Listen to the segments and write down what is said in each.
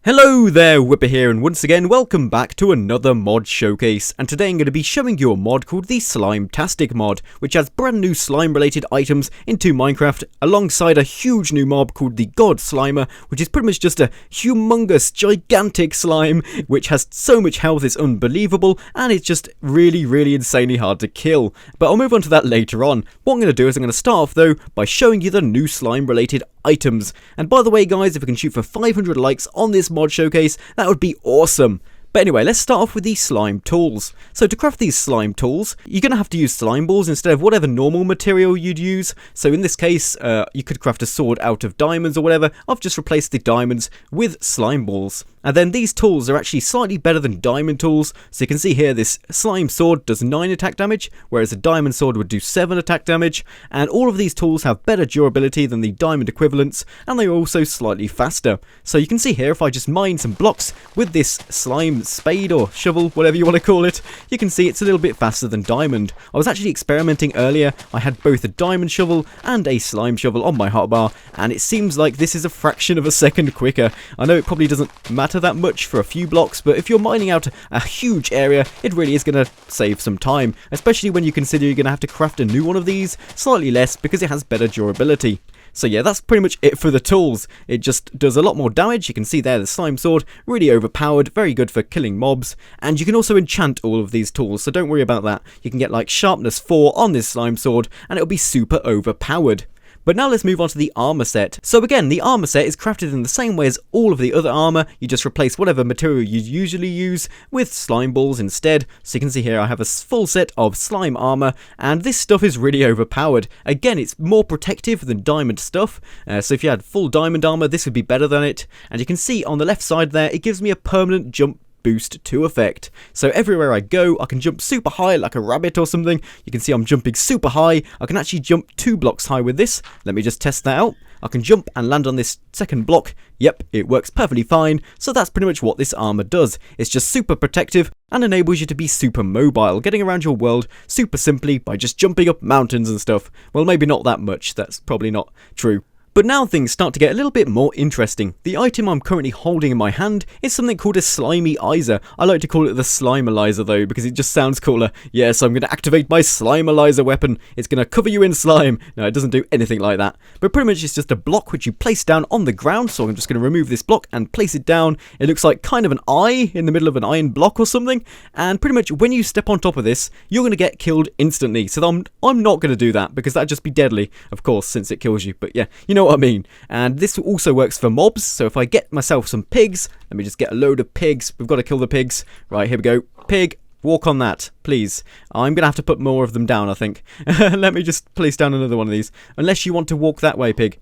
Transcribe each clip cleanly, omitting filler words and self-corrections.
Hello there, Wipper here, and once again welcome back to another mod showcase. And today I'm going to be showing you a mod called the slimetastic mod, which has brand new slime related items into Minecraft alongside a huge new mob called the God Slimer, which is pretty much just a humongous gigantic slime which has so much health it's unbelievable, and it's just really insanely hard to kill. But I'll move on to that later on. What I'm going to do is I'm going to start off though by showing you the new slime related items. And by the way guys, if we can shoot for 500 likes on this mod showcase, that would be awesome. But anyway, let's start off with these slime tools. So to craft these slime tools, you're going to have to use slime balls instead of whatever normal material you'd use. So in this case, you could craft a sword out of diamonds or whatever. I've just replaced the diamonds with slime balls. And then these tools are actually slightly better than diamond tools. So you can see here this slime sword does 9 attack damage, whereas a diamond sword would do 7 attack damage. And all of these tools have better durability than the diamond equivalents, and they are also slightly faster. So you can see here, if I just mine some blocks with this slime spade or shovel, whatever you want to call it, you can see it's a little bit faster than diamond. I was actually experimenting earlier. I had both a diamond shovel and a slime shovel on my hotbar, and it seems like this is a fraction of a second quicker. I know it probably doesn't matter that much for a few blocks, but if you're mining out a huge area, it really is going to save some time, especially when you consider you're going to have to craft a new one of these, slightly less because it has better durability. So yeah, that's pretty much it for the tools. It just does a lot more damage. You can see there the slime sword, really overpowered, very good for killing mobs. And you can also enchant all of these tools, so don't worry about that. You can get like sharpness 4 on this slime sword, and it'll be super overpowered. But now let's move on to the armor set. So again, the armor set is crafted in the same way as all of the other armor. You just replace whatever material you usually use with slime balls instead. So you can see here I have a full set of slime armor, and this stuff is really overpowered. Again, it's more protective than diamond stuff. So if you had full diamond armor, this would be better than it. And you can see on the left side there, it gives me a permanent jump boost to effect. So everywhere I go, I can jump super high like a rabbit or something. You can see I'm jumping super high. I can actually jump 2 blocks high with this. Let me just test that out. I can jump and land on this second block. Yep, it works perfectly fine. So that's pretty much what this armor does. It's just super protective and enables you to be super mobile, getting around your world super simply by just jumping up mountains and stuff. Well, maybe not that much. That's probably not true. But now things start to get a little bit more interesting. The item I'm currently holding in my hand is something called a Slimeizer. I like to call it the Slimealizer though, because it just sounds cooler. Yeah, so I'm going to activate my Slimealizer weapon. It's going to cover you in slime. No, it doesn't do anything like that. But pretty much it's just a block which you place down on the ground. So I'm just going to remove this block and place it down. It looks like kind of an eye in the middle of an iron block or something. And pretty much when you step on top of this, you're going to get killed instantly. So I'm not going to do that because that'd just be deadly, of course, since it kills you. But yeah, you know what I mean. And this also works for mobs. So if I get myself some pigs, let me just get a load of pigs. We've got to kill the pigs. Right, here we go. Pig, walk on that, please. I'm going to have to put more of them down, I think. Let me just place down another one of these. Unless you want to walk that way, pig.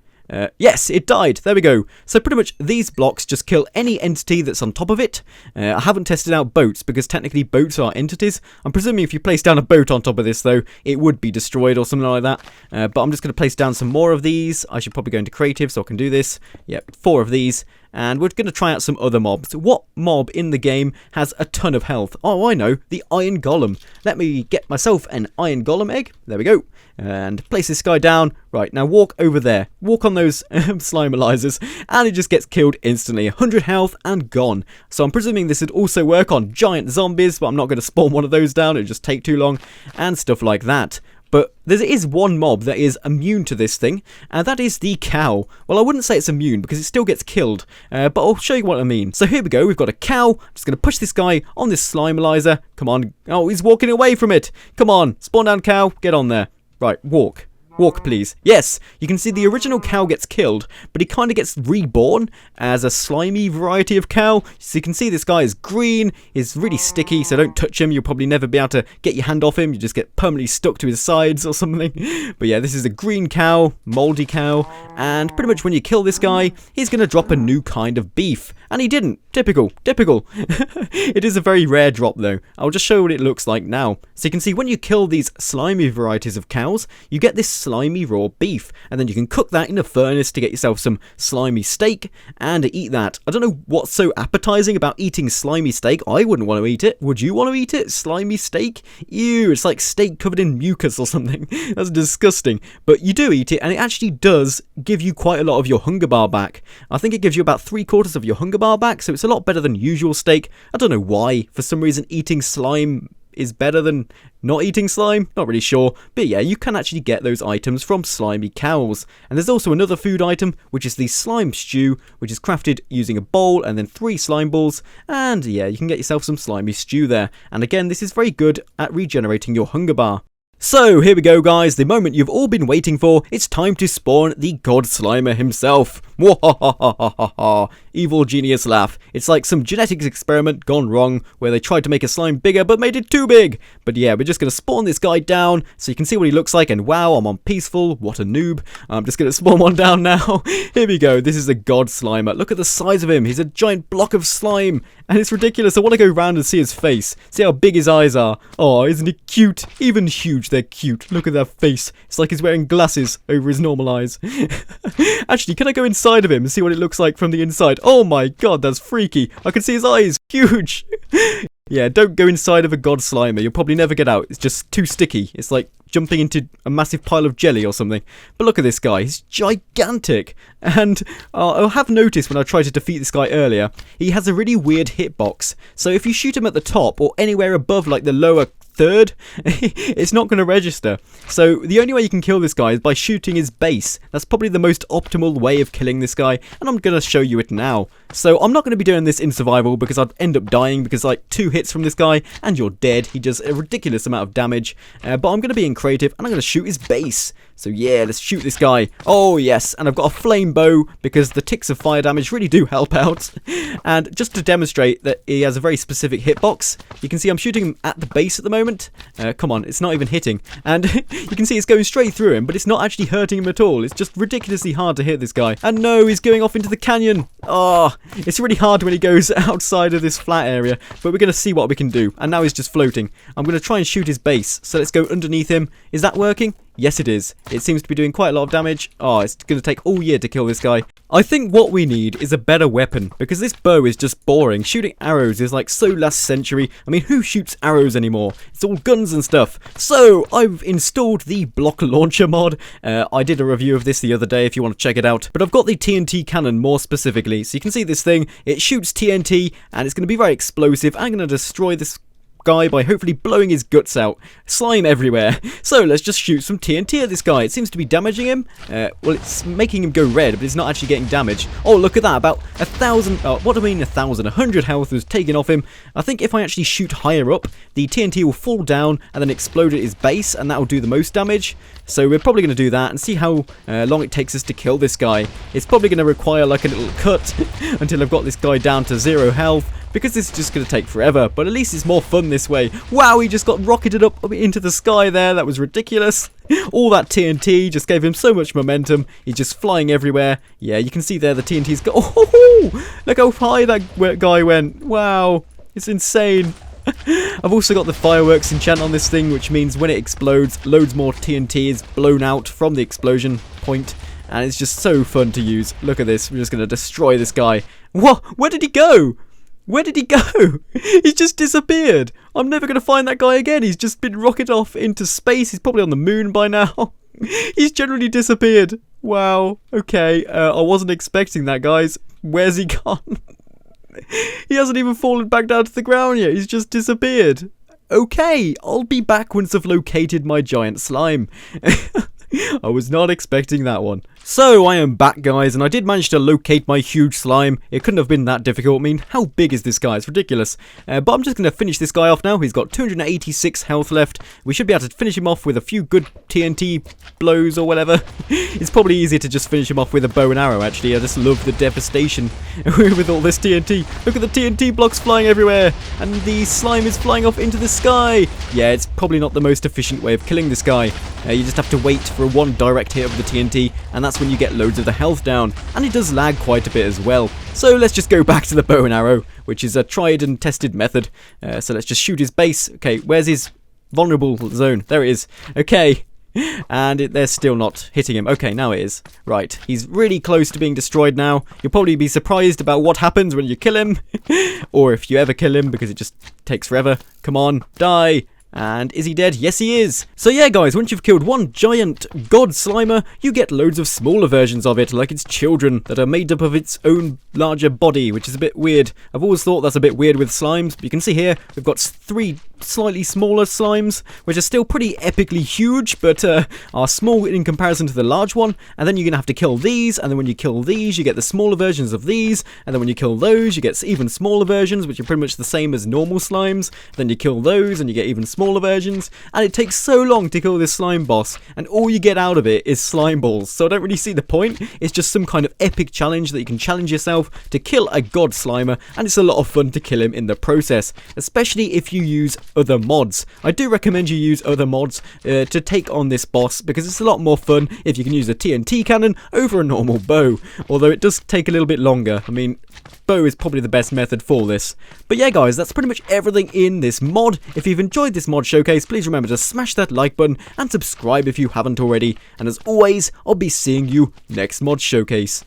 Yes, it died. There we go. So pretty much these blocks just kill any entity that's on top of it. I haven't tested out boats because technically boats are entities. I'm presuming if you place down a boat on top of this though, it would be destroyed or something like that. But I'm just going to place down some more of these. I should probably go into creative so I can do this. Yep, 4 of these. And we're going to try out some other mobs. What mob in the game has a ton of health? Oh, I know. The Iron Golem. Let me get myself an Iron Golem egg. There we go. And place this guy down. Right, now walk over there. Walk on those Slimealizers. And it just gets killed instantly. 100 health and gone. So I'm presuming this would also work on giant zombies. But I'm not going to spawn one of those down. It would just take too long. And stuff like that. But there is one mob that is immune to this thing, and that is the cow. Well, I wouldn't say it's immune because it still gets killed, but I'll show you what I mean. So here we go, we've got a cow. I'm just going to push this guy on this Slimealizer. Come on. Oh, he's walking away from it. Come on, spawn down cow, get on there. Right, walk. Walk, please. Yes, you can see the original cow gets killed, but he kind of gets reborn as a slimy variety of cow. So you can see this guy is green, he's really sticky, so don't touch him. You'll probably never be able to get your hand off him. You just get permanently stuck to his sides or something. But yeah, this is a green cow, moldy cow, and pretty much when you kill this guy, he's going to drop a new kind of beef. And he didn't. Typical. It is a very rare drop though. I'll just show what it looks like now. So you can see when you kill these slimy varieties of cows, you get this slimy raw beef, and then you can cook that in a furnace to get yourself some slimy steak and eat that. I don't know what's so appetizing about eating slimy steak. I wouldn't want to eat it. Would you want to eat it? Slimy steak? Ew, it's like steak covered in mucus or something. That's disgusting. But you do eat it, and it actually does give you quite a lot of your hunger bar back. I think it gives you about 3/4 of your hunger bar back, so it's a lot better than usual steak. I don't know why. For some reason, eating slime is better than not eating slime. Not really sure. But yeah, you can actually get those items from slimy cows. And there's also another food item, which is the slime stew, which is crafted using a bowl and then 3 slime balls. And yeah, you can get yourself some slimy stew there. And again, this is very good at regenerating your hunger bar. So, here we go guys, the moment you've all been waiting for. It's time to spawn the God Slimer himself. Mwahahahaha. Evil genius laugh. It's like some genetics experiment gone wrong, where they tried to make a slime bigger but made it too big. But yeah, we're just going to spawn this guy down, so you can see what he looks like, and wow, I'm on peaceful, what a noob. I'm just going to spawn one down now. Here we go, this is the God Slimer. Look at the size of him, he's a giant block of slime, and it's ridiculous. I want to go round and see his face, see how big his eyes are. Oh, isn't he cute? Even huge, they're cute. Look at that face, it's like he's wearing glasses over his normal eyes. Actually, can I go inside of him and see what it looks like from the inside? Oh my god, that's freaky. I can see his eyes, huge. Yeah, don't go inside of a God Slimer, you'll probably never get out. It's just too sticky. It's like jumping into a massive pile of jelly or something. But look at this guy, he's gigantic. And I have noticed when I tried to defeat this guy earlier, he has a really weird hitbox. So if you shoot him at the top or anywhere above like the lower third, it's not going to register. So the only way you can kill this guy is by shooting his base. That's probably the most optimal way of killing this guy, and I'm going to show you it now. So I'm not going to be doing this in survival because I'd end up dying, because like 2 hits from this guy and you're dead. He does a ridiculous amount of damage, but I'm going to be in creative and I'm going to shoot his base. So yeah, let's shoot this guy. Oh yes, and I've got a flame bow because the ticks of fire damage really do help out. And just to demonstrate that he has a very specific hitbox, you can see I'm shooting him at the base at the moment. Come on, it's not even hitting. And you can see it's going straight through him, but it's not actually hurting him at all. It's just ridiculously hard to hit this guy. And no, he's going off into the canyon. Oh, it's really hard when he goes outside of this flat area, but we're going to see what we can do. And now he's just floating. I'm going to try and shoot his base. So let's go underneath him. Is that working? Yes, it is. It seems to be doing quite a lot of damage. Oh, it's going to take all year to kill this guy. I think what we need is a better weapon, because this bow is just boring. Shooting arrows is like so last century. I mean, who shoots arrows anymore? It's all guns and stuff. So, I've installed the block launcher mod. I did a review of this the other day if you want to check it out. But I've got the TNT cannon more specifically. So you can see this thing. It shoots TNT, and it's going to be very explosive. I'm going to destroy this guy by hopefully blowing his guts out. Slime everywhere. So let's just shoot some TNT at this guy. It seems to be damaging him. Well, it's making him go red, but it's not actually getting damaged. Oh, look at that. About 1,000, what do I mean 1,000? 100 health was taken off him. I think if I actually shoot higher up, the TNT will fall down and then explode at his base, and that will do the most damage. So we're probably going to do that and see how long it takes us to kill this guy. It's probably going to require like a little cut until I've got this guy down to 0 health, because this is just going to take forever, but at least it's more fun this way. Wow, he just got rocketed up into the sky there. That was ridiculous. All that TNT just gave him so much momentum. He's just flying everywhere. Yeah, you can see there the TNT's go. Oh, look how high that guy went. Wow, it's insane. I've also got the fireworks enchant on this thing, which means when it explodes, loads more TNT is blown out from the explosion point. And it's just so fun to use. Look at this. We're just going to destroy this guy. What? Where did he go? Where did he go? He's just disappeared. I'm never going to find that guy again. He's just been rocketed off into space. He's probably on the moon by now. He's generally disappeared. Wow. Okay. I wasn't expecting that, guys. Where's he gone? He hasn't even fallen back down to the ground yet. He's just disappeared. Okay. I'll be back once I've located my giant slime. I was not expecting that one. So I am back, guys, and I did manage to locate my huge slime. It couldn't have been that difficult. I mean, how big is this guy? It's ridiculous. But I'm just going to finish this guy off now. He's got 286 health left. We should be able to finish him off with a few good TNT blows or whatever. It's probably easier to just finish him off with a bow and arrow, actually. I just love the devastation with all this TNT. Look at the TNT blocks flying everywhere, and the slime is flying off into the sky. Yeah, it's probably not the most efficient way of killing this guy. You just have to wait for one direct hit of the TNT, and that's when you get loads of the health down, and it does lag quite a bit as well. So let's just go back to the bow and arrow, which is a tried and tested method. So let's just shoot his base. Okay, where's his vulnerable zone? There it is. Okay. And they're still not hitting him. Okay, now it is. Right, he's really close to being destroyed now. You'll probably be surprised about what happens when you kill him. Or if you ever kill him, because it just takes forever. Come on, die. And is he dead? Yes, he is. So yeah, guys, once you've killed one giant god slimer, you get loads of smaller versions of it, like its children, that are made up of its own larger body, which is a bit weird. I've always thought that's a bit weird with slimes, but you can see here, we've got 3 slightly smaller slimes, which are still pretty epically huge, but are small in comparison to the large one. And then you're going to have to kill these, and then when you kill these, you get the smaller versions of these, and then when you kill those, you get even smaller versions, which are pretty much the same as normal slimes. Then you kill those, and you get even smaller versions, and it takes so long to kill this slime boss, and all you get out of it is slime balls, so I don't really see the point. It's just some kind of epic challenge that you can challenge yourself to kill a god slimer, and it's a lot of fun to kill him in the process, especially if you use other mods. I do recommend you use other mods to take on this boss, because it's a lot more fun if you can use a TNT cannon over a normal bow, although it does take a little bit longer. I mean, bow is probably the best method for this. But yeah, guys, that's pretty much everything in this mod. If you've enjoyed this mod showcase, please remember to smash that like button and subscribe if you haven't already. And as always, I'll be seeing you next mod showcase.